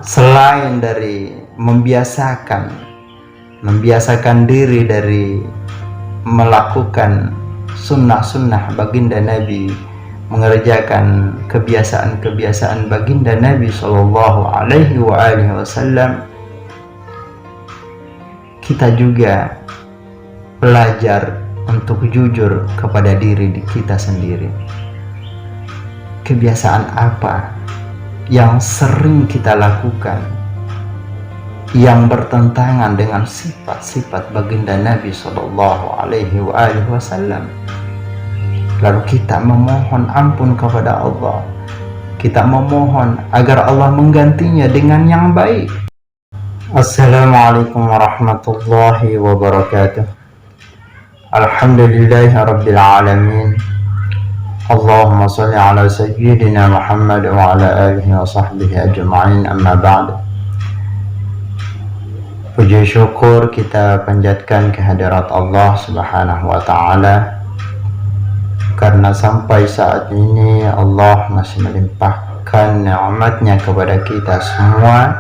selain dari membiasakan diri dari melakukan sunnah-sunnah baginda Nabi, mengerjakan kebiasaan-kebiasaan baginda Nabi Shallallahu Alaihi Wasallam, kita juga belajar untuk jujur kepada diri kita sendiri. Kebiasaan apa yang sering kita lakukan yang bertentangan dengan sifat-sifat baginda Nabi Shallallahu Alaihi Wasallam? Lalu kita memohon ampun kepada Allah, kita memohon agar Allah menggantinya dengan yang baik. Assalamualaikum warahmatullahi wabarakatuh. Alhamdulillahi rabbil alamin. Allahumma salli ala sayyidina Muhammad wa ala alihi wa sahbihi ajma'in, amma ba'd. Puji syukur kita panjatkan kehadirat Allah Subhanahu wa ta'ala, karena sampai saat ini Allah masih melimpahkan nikmatnya kepada kita semua,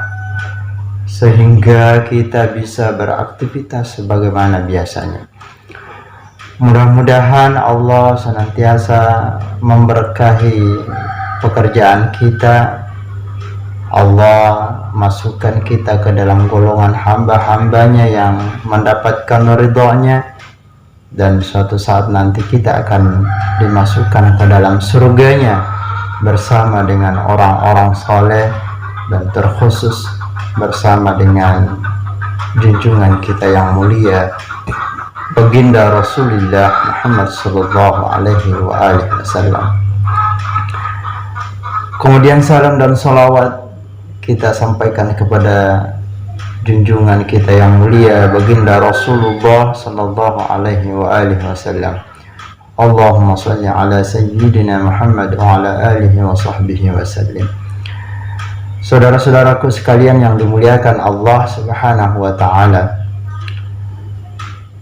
sehingga kita bisa beraktivitas sebagaimana biasanya. Mudah-mudahan Allah senantiasa memberkahi pekerjaan kita. Allah masukkan kita ke dalam golongan hamba-hambanya yang mendapatkan ridhonya, dan suatu saat nanti kita akan dimasukkan ke dalam surganya bersama dengan orang-orang soleh, dan terkhusus bersama dengan junjungan kita yang mulia baginda Rasulullah Muhammad Sallallahu Alaihi Wasallam. Kemudian salam dan salawat kita sampaikan kepada junjungan kita yang mulia baginda Rasulullah Sallallahu Alaihi Wasallam. Allahumma salli ala sayyidina Muhammad wa ala alihi wa sahbihi wasallim. Saudara-saudaraku sekalian yang dimuliakan Allah Subhanahu wa ta'ala,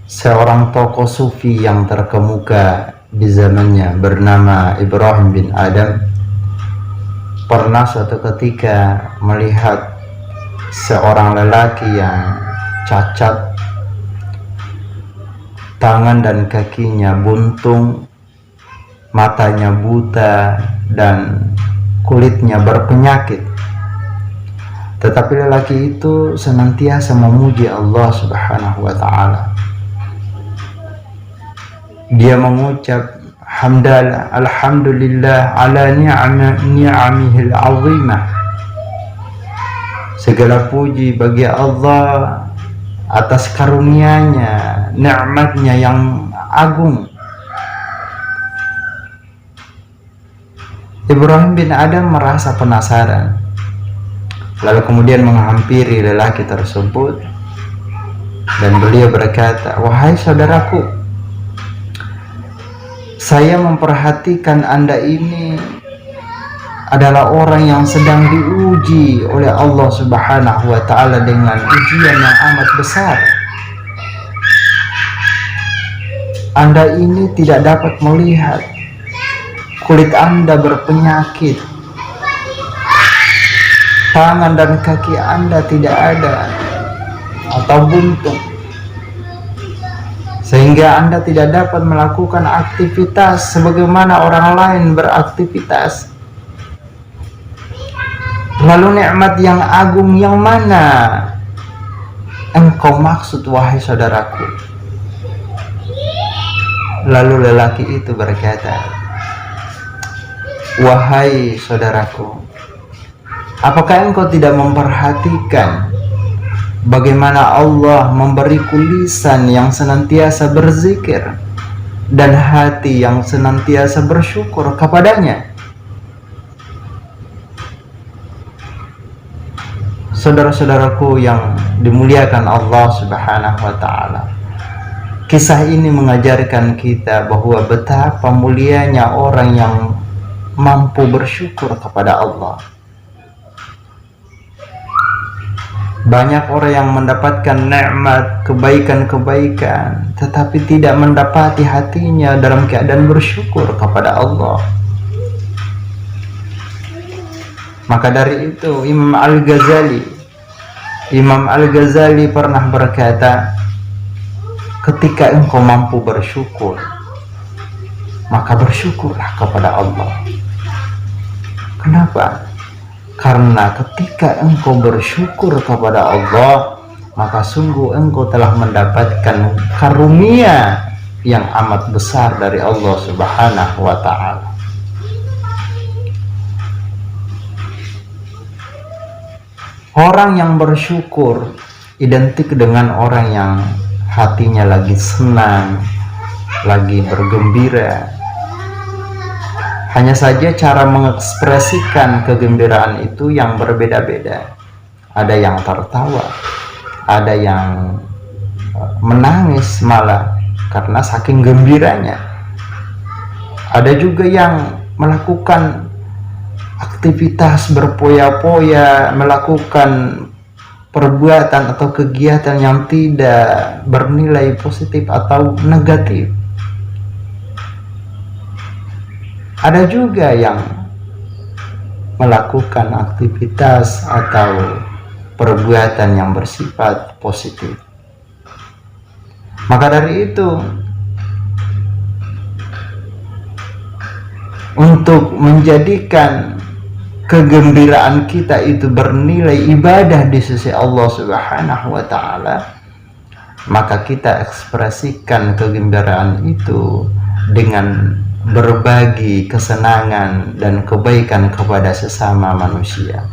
seorang tokoh sufi yang terkemuka di zamannya bernama Ibrahim bin Adham pernah suatu ketika melihat seorang lelaki yang cacat, tangan dan kakinya buntung, matanya buta, dan kulitnya berpenyakit. Tetapi lelaki itu senantiasa memuji Allah Subhanahu wa ta'ala. Dia mengucap, hamdalah, alhamdulillah ala ni'amihil azimah. Segala puji bagi Allah atas karunia-Nya, nikmatnya yang agung. Ibrahim bin Adham merasa penasaran, lalu kemudian menghampiri lelaki tersebut, dan beliau berkata, wahai saudaraku, saya memperhatikan Anda ini adalah orang yang sedang diuji oleh Allah Subhanahu wa ta'ala dengan ujian yang amat besar. Anda ini tidak dapat melihat, kulit Anda berpenyakit, tangan dan kaki Anda tidak ada atau buntung, sehingga Anda tidak dapat melakukan aktivitas sebagaimana orang lain beraktivitas. Lalu nikmat yang agung yang mana engkau maksud, wahai saudaraku? Lalu lelaki itu berkata, wahai saudaraku, apakah engkau tidak memperhatikan bagaimana Allah memberiku lisan yang senantiasa berzikir dan hati yang senantiasa bersyukur kepadanya? Saudara-saudaraku yang dimuliakan Allah Subhanahu wa ta'ala, kisah ini mengajarkan kita bahwa betapa mulianya orang yang mampu bersyukur kepada Allah. Banyak orang yang mendapatkan nikmat, kebaikan-kebaikan, tetapi tidak mendapati hatinya dalam keadaan bersyukur kepada Allah. Maka dari itu Imam Al-Ghazali pernah berkata, ketika engkau mampu bersyukur, maka bersyukurlah kepada Allah. Kenapa? Karena ketika engkau bersyukur kepada Allah, maka sungguh engkau telah mendapatkan karunia yang amat besar dari Allah Subhanahu wa ta'ala. Orang yang bersyukur identik dengan orang yang hatinya lagi senang, lagi bergembira. Hanya saja cara mengekspresikan kegembiraan itu yang berbeda-beda. Ada yang tertawa, ada yang menangis malah karena saking gembiranya. Ada juga yang melakukan aktivitas berpoya-poya, melakukan perbuatan atau kegiatan yang tidak bernilai positif atau negatif. Ada juga yang melakukan aktivitas atau perbuatan yang bersifat positif. Maka dari itu, untuk menjadikan kegembiraan kita itu bernilai ibadah di sisi Allah Subhanahu wa ta'ala, maka kita ekspresikan kegembiraan itu dengan berbagi kesenangan dan kebaikan kepada sesama manusia.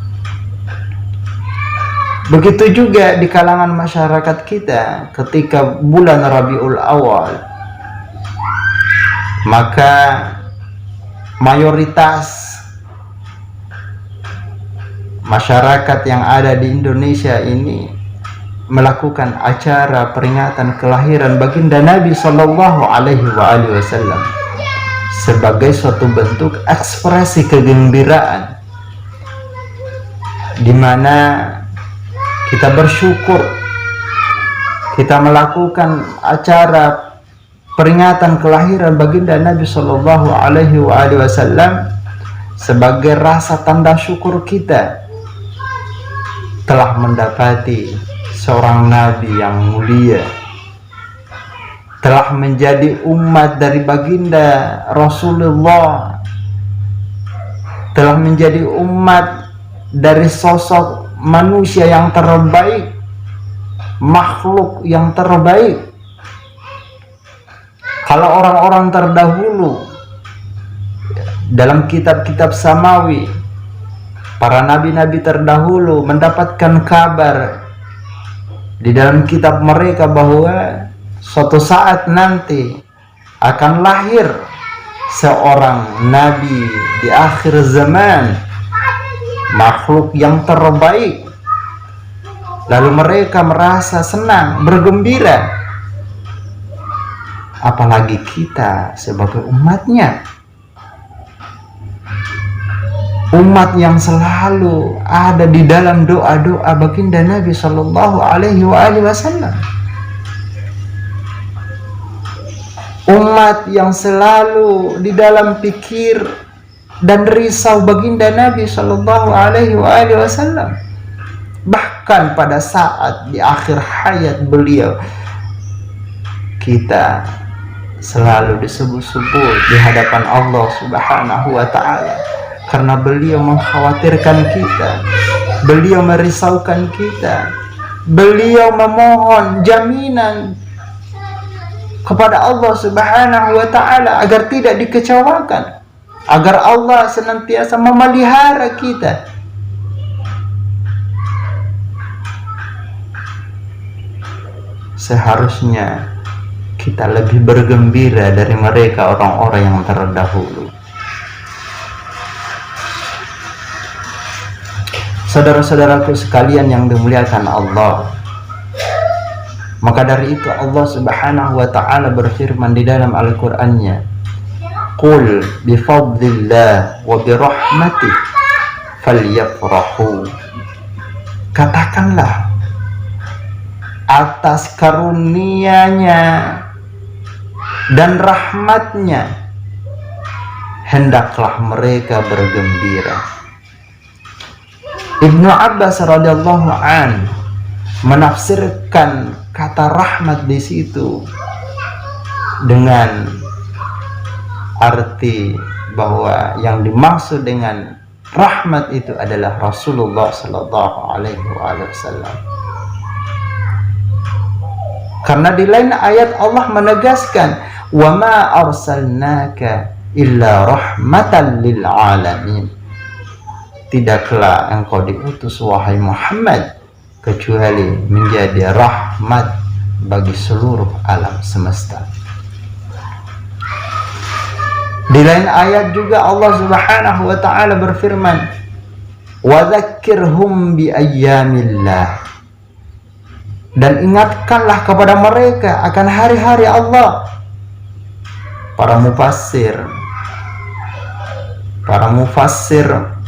Begitu juga di kalangan masyarakat kita ketika bulan Rabiul Awal, maka mayoritas masyarakat yang ada di Indonesia ini melakukan acara peringatan kelahiran baginda Nabi Shallallahu Alaihi Wasallam sebagai suatu bentuk ekspresi kegembiraan, di mana kita bersyukur, kita melakukan acara peringatan kelahiran baginda Nabi Shallallahu Alaihi Wasallam sebagai rasa tanda syukur kita telah mendapati seorang nabi yang mulia, telah menjadi umat dari baginda Rasulullah, telah menjadi umat dari sosok manusia yang terbaik, makhluk yang terbaik. Kalau orang-orang terdahulu dalam kitab-kitab samawi, para nabi-nabi terdahulu mendapatkan kabar di dalam kitab mereka bahwa suatu saat nanti akan lahir seorang nabi di akhir zaman, makhluk yang terbaik. Lalu mereka merasa senang, bergembira. Apalagi kita sebagai umatnya, umat yang selalu ada di dalam doa-doa baginda Nabi Shallallahu Alaihi Wasallam, umat yang selalu di dalam pikir dan risau baginda Nabi Shallallahu Alaihi Wasallam. Bahkan pada saat di akhir hayat beliau, kita selalu disebut-sebut di hadapan Allah Subhanahu wa ta'ala, karena beliau mengkhawatirkan kita, beliau merisaukan kita, beliau memohon jaminan kepada Allah Subhanahu wa ta'ala agar tidak dikecewakan, agar Allah senantiasa memelihara kita. Seharusnya kita lebih bergembira dari mereka orang-orang yang terdahulu. Saudara-saudaraku sekalian yang dimuliakan Allah, maka dari itu Allah Subhanahu wa ta'ala berfirman di dalam Al-Qur'annya, qul bifadlillah wa birahmatih falyafrahu. Katakanlah, atas karunia-Nya dan rahmat-Nya hendaklah mereka bergembira. Ibnu Abbas radhiyallahu an menafsirkan kata rahmat di situ dengan arti bahwa yang dimaksud dengan rahmat itu adalah Rasulullah sallallahu alaihi wasallam. Karena di lain ayat Allah menegaskan, "Wa ma arsalnaka illa rahmatan lil alamin." Tidaklah engkau diutus wahai Muhammad kecuali menjadi rahmat bagi seluruh alam semesta. Di lain ayat juga Allah Subhanahu wa taala berfirman, "Wa dzakkirhum bi ayyamillah." Dan ingatkanlah kepada mereka akan hari-hari Allah. Para mufassir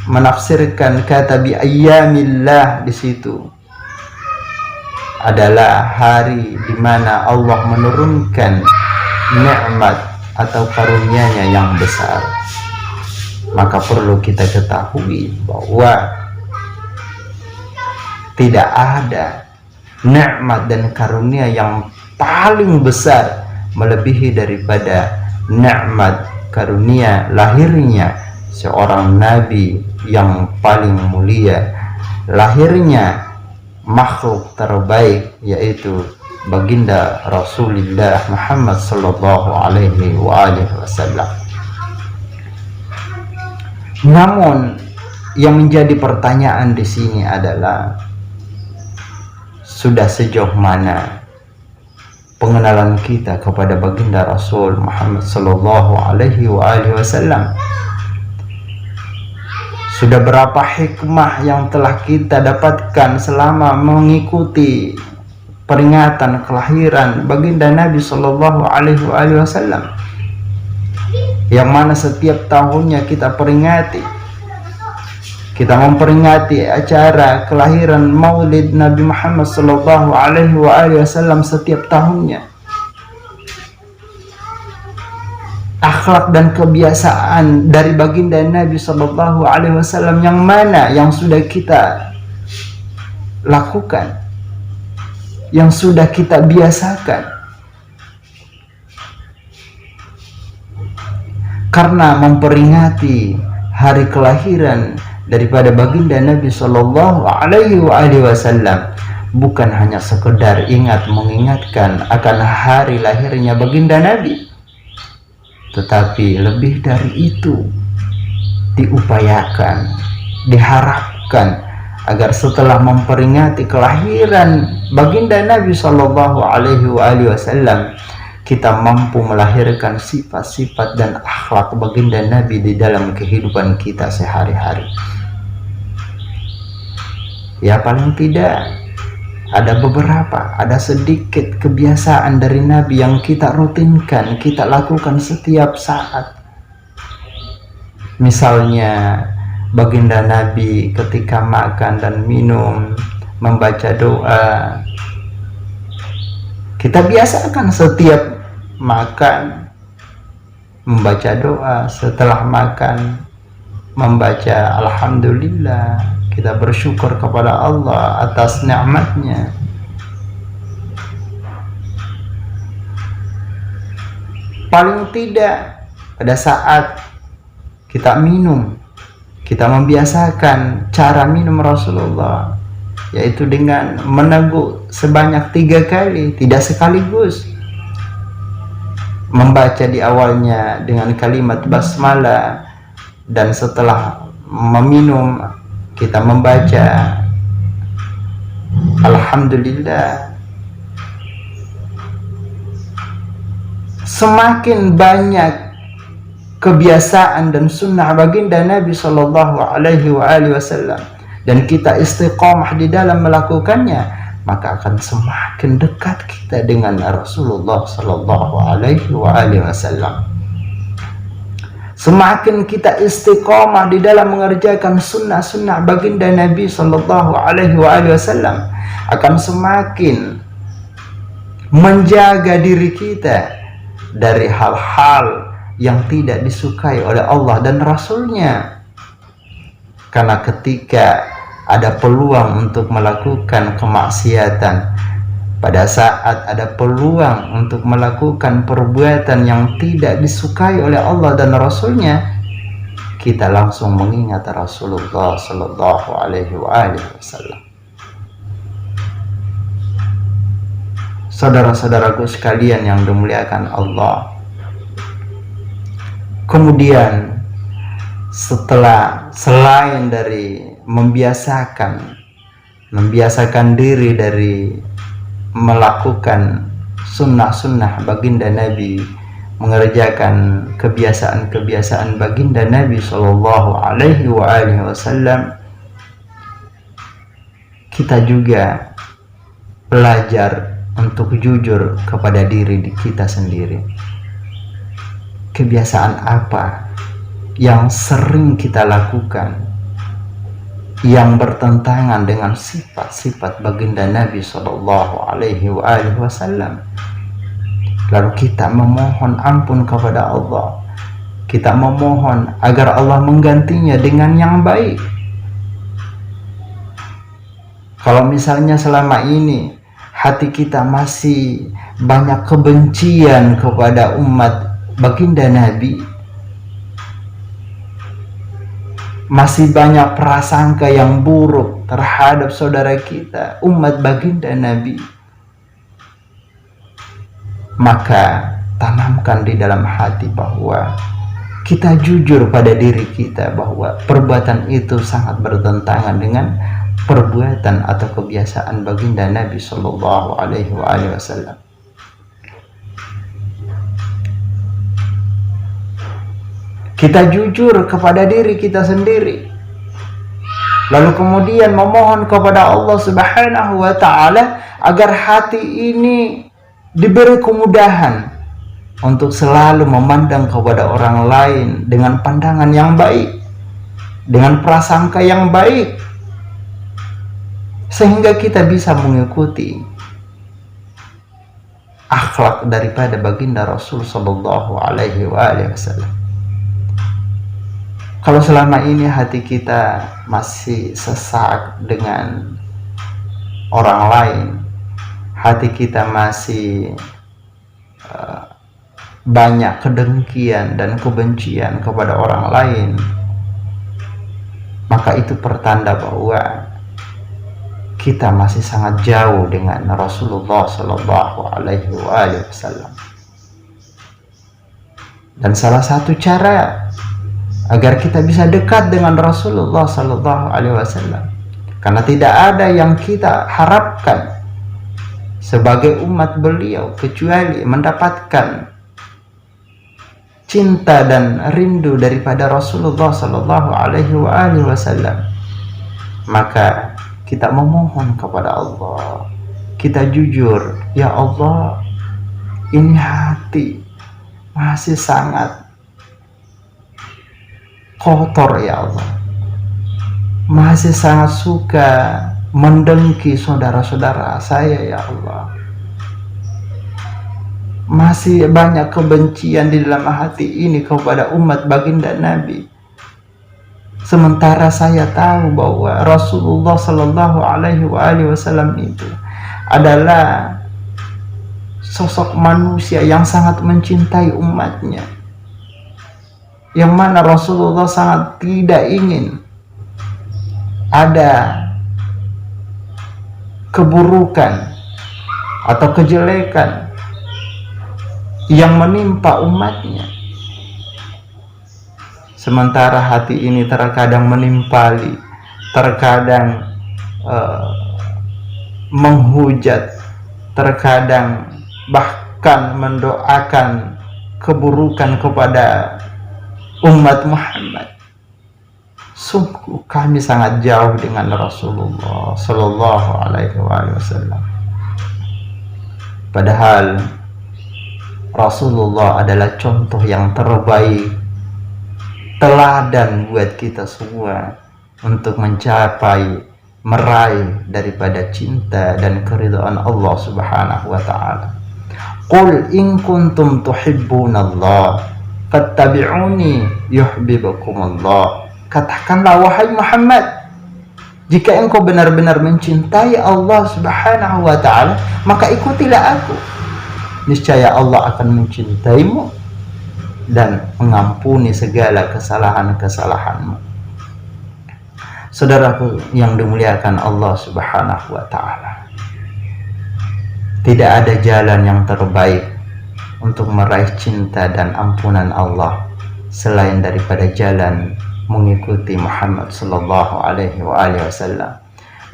menafsirkan kata bi ayyamillah di situ adalah hari di mana Allah menurunkan nikmat atau karunia-Nya yang besar. Maka perlu kita ketahui bahwa tidak ada nikmat dan karunia yang paling besar melebihi daripada nikmat karunia lahirnya seorang nabi yang paling mulia, lahirnya makhluk terbaik, yaitu baginda Rasulullah Muhammad sallallahu alaihi wasallam. Namun yang menjadi pertanyaan di sini adalah, sudah sejauh mana pengenalan kita kepada baginda Rasul Muhammad sallallahu alaihi wasallam? Sudah berapa hikmah yang telah kita dapatkan selama mengikuti peringatan kelahiran baginda Nabi sallallahu alaihi wasallam, yang mana setiap tahunnya kita peringati. Kita memperingati acara kelahiran Maulid Nabi Muhammad sallallahu alaihi wasallam setiap tahunnya. Akhlak dan kebiasaan dari baginda Nabi sallallahu alaihi wasallam yang mana yang sudah kita lakukan, yang sudah kita biasakan. Karena memperingati hari kelahiran daripada baginda Nabi sallallahu alaihi wasallam bukan hanya sekedar mengingatkan akan hari lahirnya baginda Nabi, tetapi lebih dari itu, diupayakan, diharapkan agar setelah memperingati kelahiran baginda Nabi sallallahu alaihi wasallam, kita mampu melahirkan sifat-sifat dan akhlak baginda Nabi di dalam kehidupan kita sehari-hari. Ya, paling tidak ada sedikit kebiasaan dari Nabi yang kita rutinkan, kita lakukan setiap saat. Misalnya baginda Nabi ketika makan dan minum membaca doa. Kita biasakan setiap makan membaca doa, setelah makan membaca alhamdulillah. Kita bersyukur kepada Allah atas nikmatnya. Paling tidak pada saat kita minum, kita membiasakan cara minum Rasulullah, yaitu dengan meneguk sebanyak 3 kali, tidak sekaligus. Membaca di awalnya dengan kalimat basmalah, dan setelah meminum kita membaca alhamdulillah. Semakin banyak kebiasaan dan sunnah baginda Nabi sallallahu alaihi wasallam dan kita istiqamah di dalam melakukannya, maka akan semakin dekat kita dengan Rasulullah sallallahu alaihi wasallam. Semakin kita istiqamah di dalam mengerjakan sunnah-sunnah baginda Nabi sallallahu alaihi wasallam, akan semakin menjaga diri kita dari hal-hal yang tidak disukai oleh Allah dan Rasulnya. Karena ketika ada peluang untuk melakukan kemaksiatan, pada saat ada peluang untuk melakukan perbuatan yang tidak disukai oleh Allah dan Rasulnya, kita langsung mengingat Rasulullah Sallallahu Alaihi Wasallam. Saudara-saudaraku sekalian yang dimuliakan Allah, kemudian setelah selain dari membiasakan diri dari melakukan sunnah-sunnah baginda Nabi, mengerjakan kebiasaan-kebiasaan baginda Nabi Shallallahu Alaihi Wasallam, kita juga belajar untuk jujur kepada diri kita sendiri. Kebiasaan apa yang sering kita lakukan yang bertentangan dengan sifat-sifat baginda Nabi Sallallahu Alaihi Wasallam? Lalu kita memohon ampun kepada Allah, kita memohon agar Allah menggantinya dengan yang baik. Kalau misalnya selama ini hati kita masih banyak kebencian kepada umat baginda Nabi, masih banyak prasangka yang buruk terhadap saudara kita, umat baginda Nabi, maka tanamkan di dalam hati bahwa kita jujur pada diri kita bahwa perbuatan itu sangat bertentangan dengan perbuatan atau kebiasaan baginda Nabi Sallallahu Alaihi Wasallam. Kita jujur kepada diri kita sendiri, lalu kemudian memohon kepada Allah Subhanahu wa Ta'ala agar hati ini diberi kemudahan untuk selalu memandang kepada orang lain dengan pandangan yang baik, dengan prasangka yang baik, sehingga kita bisa mengikuti akhlak daripada baginda Rasul Sallallahu Alaihi Wasallam. Kalau selama ini hati kita masih sesak dengan orang lain, hati kita masih banyak kedengkian dan kebencian kepada orang lain, maka itu pertanda bahwa kita masih sangat jauh dengan Rasulullah Sallallahu Alaihi Wasallam. Dan salah satu cara agar kita bisa dekat dengan Rasulullah Sallallahu Alaihi Wasallam, karena tidak ada yang kita harapkan sebagai umat beliau kecuali mendapatkan cinta dan rindu daripada Rasulullah Sallallahu Alaihi Wasallam, maka kita memohon kepada Allah, kita jujur, ya Allah, ini hati masih sangat kotor ya Allah, masih sangat suka mendengki saudara-saudara saya ya Allah, masih banyak kebencian di dalam hati ini kepada umat baginda Nabi, sementara saya tahu bahwa Rasulullah Sallallahu Alaihi Wasallam itu adalah sosok manusia yang sangat mencintai umatnya, yang mana Rasulullah sangat tidak ingin ada keburukan atau kejelekan yang menimpa umatnya. Sementara hati ini terkadang menimpali, terkadang menghujat, terkadang bahkan mendoakan keburukan kepada umat Muhammad. Sungguh kami sangat jauh dengan Rasulullah Sallallahu Alaihi Wasallam. Padahal Rasulullah adalah contoh yang terbaik, teladan buat kita semua untuk mencapai, meraih daripada cinta dan keridhaan Allah Subhanahu wa Ta'ala. Qul in kuntum tuhibbunallah fattabi'uni yuhibbukumullah. Katakanlah wahai Muhammad, Jika engkau benar-benar mencintai Allah Subhanahu wa ta'ala, maka ikutilah aku. Niscaya Allah akan mencintaimu dan mengampuni segala kesalahan-kesalahanmu. Saudaraku yang dimuliakan Allah Subhanahu wa ta'ala, tidak ada jalan yang terbaik untuk meraih cinta dan ampunan Allah selain daripada jalan mengikuti Muhammad sallallahu alaihi wasallam,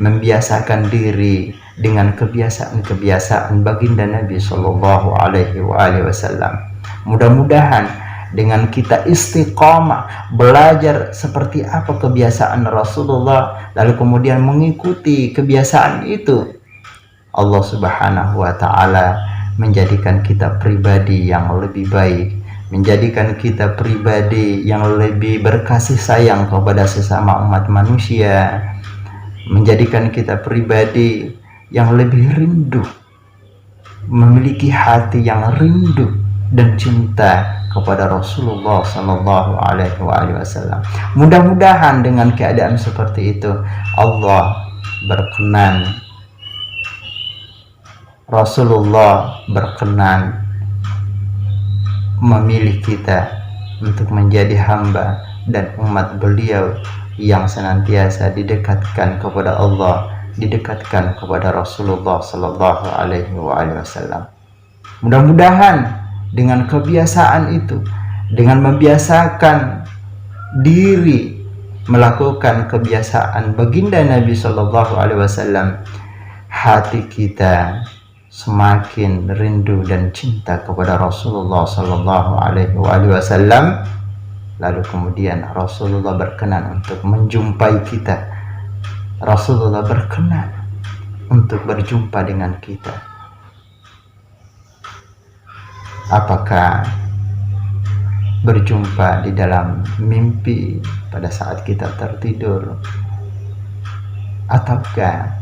membiasakan diri dengan kebiasaan-kebiasaan baginda Nabi sallallahu alaihi wasallam. Mudah-mudahan dengan kita istiqamah belajar seperti apa kebiasaan Rasulullah, lalu kemudian mengikuti kebiasaan itu, Allah Subhanahu wa ta'ala menjadikan kita pribadi yang lebih baik, menjadikan kita pribadi yang lebih berkasih sayang kepada sesama umat manusia, menjadikan kita pribadi yang lebih rindu, memiliki hati yang rindu dan cinta kepada Rasulullah sallallahu alaihi wasallam. Mudah-mudahan dengan keadaan seperti itu Allah berkenan, Rasulullah berkenan memilih kita untuk menjadi hamba dan umat beliau yang senantiasa didekatkan kepada Allah, didekatkan kepada Rasulullah sallallahu alaihi wasallam. Mudah-mudahan dengan kebiasaan itu, dengan membiasakan diri melakukan kebiasaan baginda Nabi sallallahu alaihi wasallam, hati kita semakin rindu dan cinta kepada Rasulullah sallallahu alaihi wasallam. Lalu kemudian Rasulullah berkenan untuk menjumpai kita, Rasulullah berkenan untuk berjumpa dengan kita. Apakah berjumpa di dalam mimpi pada saat kita tertidur, ataukah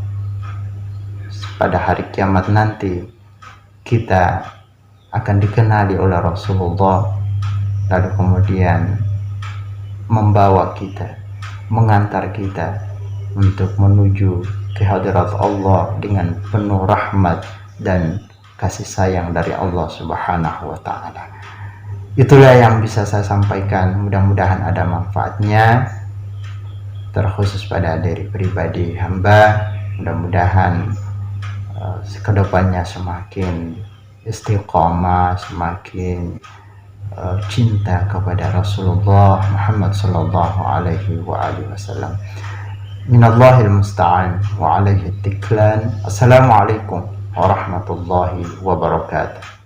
pada hari kiamat nanti kita akan dikenali oleh Rasulullah, lalu kemudian membawa kita, mengantar kita untuk menuju ke hadirat Allah dengan penuh rahmat dan kasih sayang dari Allah Subhanahu wa ta'ala. Itulah yang bisa saya sampaikan, mudah-mudahan ada manfaatnya, terkhusus pada diri pribadi hamba. Mudah-mudahan kedepannya semakin istiqamah, semakin cinta kepada Rasulullah Muhammad sallallahu alaihi wasallam. Minallahil musta'an wa alaihi tiklan. Assalamualaikum warahmatullahi wabarakatuh.